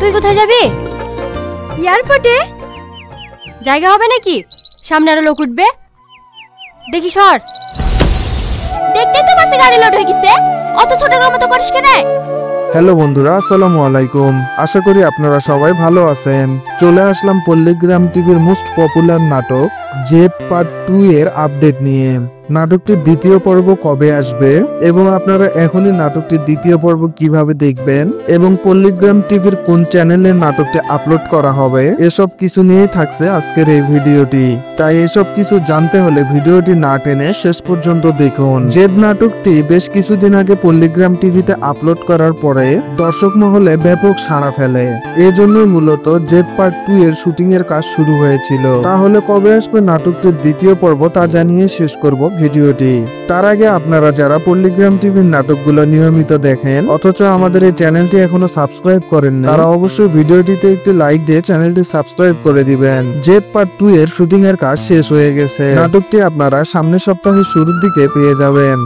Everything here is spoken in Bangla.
তুই কোথায় যাবি? এয়ারপোর্টে। জায়গা হবে নাকি? সামনে আরো লোক উঠবে, দেখি সর। দেখতেই তো বাসে গাড়ি লোড হয়ে গেছে, অত ছোটর মতো করিস কেন? হ্যালো বন্ধুরা, আসসালামু আলাইকুম। আশা করি আপনারা সবাই ভালো আছেন। চলে আসলাম পল্লীগ্রাম টিভির মোস্ট পপুলার নাটক জেদ পার্ট 2 এর আপডেট নিয়ে। নাটকটির দ্বিতীয় পর্ব কবে আসবে এবং আপনারা এখনই নাটকটির দ্বিতীয় পর্ব কিভাবে দেখবেন এবং পল্লীগ্রাম টিভির কোন চ্যানেলে নাটকটি আপলোড করা হবে, এসব কিছু নিয়ে থাকছে আজকের এই ভিডিওটি। তাই এসব কিছু জানতে হলে ভিডিওটি না টেনে শেষ পর্যন্ত দেখুন। জেদ নাটকটি বেশ কিছুদিন আগে পল্লীগ্রাম টিভিতে আপলোড করার পরে দর্শক মহলে ব্যাপক সাড়া ফেলে। এজন্যই মূলত জেদ পার্ট 2 এর শুটিং এর কাজ শুরু হয়েছিল। তাহলে কবে আসবে নাটকটির দ্বিতীয় পর্ব তা জানিয়ে শেষ করব ভিডিওটি। তার আগে আপনারা যারা পল্লীগ্রাম টিভির নাটকগুলো নিয়মিত দেখেন অথচ আমাদের এই চ্যানেলটি এখনো সাবস্ক্রাইব করেননি, তারা অবশ্যই ভিডিওটিতে একটি লাইক দিয়ে চ্যানেলটি সাবস্ক্রাইব করে দিবেন। জেদ পার্ট 2 এর শুটিং এর কাজ শেষ হয়ে গেছে। নাটকটি আপনারা সামনের সপ্তাহের শুরুর দিকে পেয়ে যাবেন।